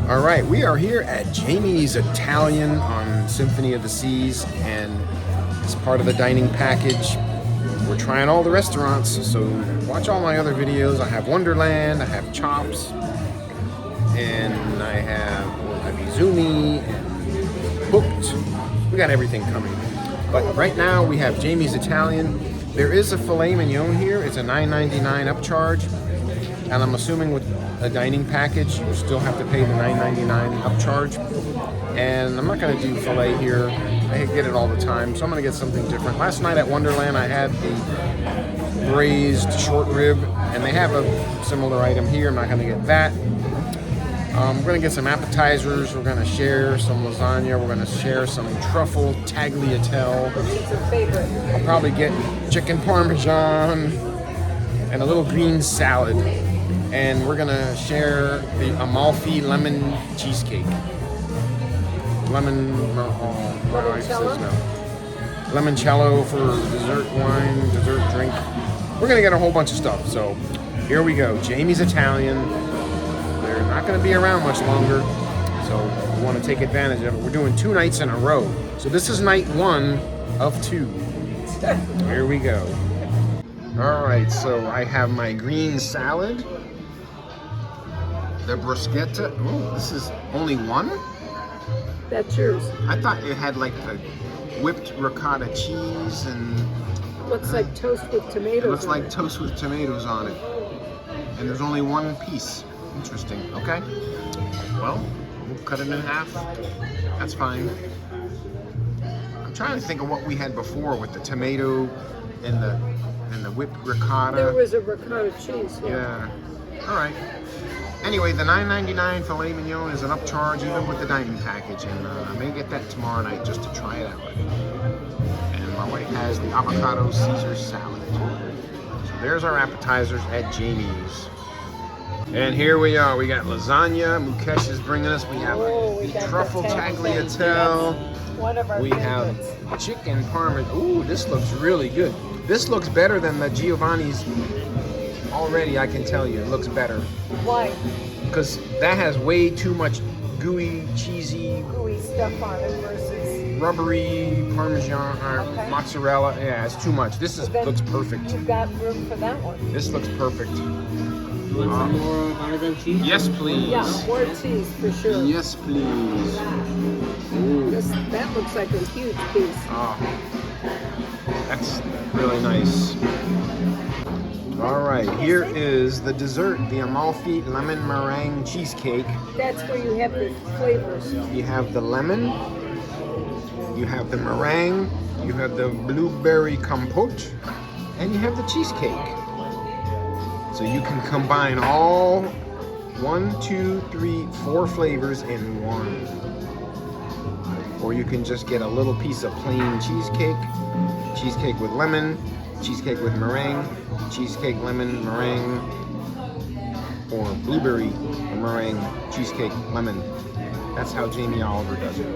All right, we are here at Jamie's Italian on Symphony of the Seas, and as part of the dining package, we're trying all the restaurants. So watch all my other videos. I have Wonderland, I have Chops, and I have Izumi and Hooked. We got everything coming. But right now we have Jamie's Italian. There is a filet mignon here. It's a $9.99 upcharge, and I'm assuming with a dining package, you still have to pay the $9.99 upcharge. And I'm not going to do filet here. I get it all the time, so I'm going to get something different. Last night at Wonderland, I had the braised short rib, and they have a similar item here. I'm not going to get that. We're going to get some appetizers. We're going to share some lasagna. We're going to share some truffle tagliatelle. It's a favorite. I'll probably get chicken parmesan and a little green salad. And we're gonna share the Amalfi lemon cheesecake. Limoncello for dessert wine, dessert drink. We're gonna get a whole bunch of stuff. So here we go. Jamie's Italian. They're not gonna be around much longer, so we want to take advantage of it. We're doing 2 nights in a row. So this is night 1 of 2. Here we go. All right, so I have my green salad. The bruschetta. Oh, this is only 1? That's yours. I thought it had like the whipped ricotta cheese and... Looks like toast with tomatoes. It looks like toast with tomatoes on it. And there's only 1 piece. Interesting. Okay. Well, we'll cut it in half. That's fine. I'm trying to think of what we had before with the tomato and the whipped ricotta. There was a ricotta cheese. Yeah. All right. Anyway, the $9.99 filet mignon is an upcharge even with the dining package, and I may get that tomorrow night just to try it out. And my wife has the avocado Caesar salad. So there's our appetizers at Jamie's. And here we are. We got lasagna. Mukesh is bringing us. We have the truffle tagliatelle. We have chicken parmesan. Ooh, this looks really good. This looks better than the Giovanni's. Already, I can tell you, it looks better. Why? Because that has way too much gooey, cheesy, stuff on it versus rubbery Parmesan or mozzarella. Yeah, it's too much. This looks perfect. You've got room for that one. This looks perfect. You want some more Parmesan cheese? Yes, please. Yeah, more cheese for sure. Yes, please. Ooh. That looks like a huge piece. Oh, that's really nice. All right, here is the dessert, the Amalfi lemon meringue cheesecake. That's where you have the flavors. You have the lemon, you have the meringue, you have the blueberry compote, and you have the cheesecake. So you can combine all 1, 2, 3, 4 flavors in one. Or you can just get a little piece of plain cheesecake, cheesecake with lemon, cheesecake with meringue, cheesecake lemon meringue, or blueberry meringue cheesecake lemon. That's how Jamie Oliver does it.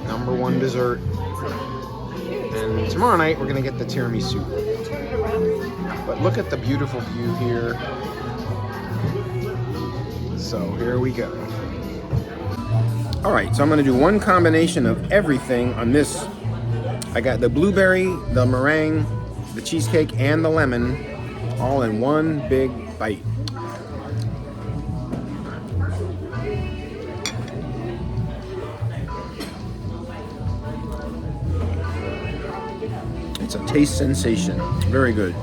#1 dessert. And tomorrow night we're gonna get the tiramisu. But look at the beautiful view here. So here we go. All right, so I'm gonna do one combination of everything on this. I got the blueberry, the meringue, the cheesecake, and the lemon all in one big bite. It's a taste sensation. Very good.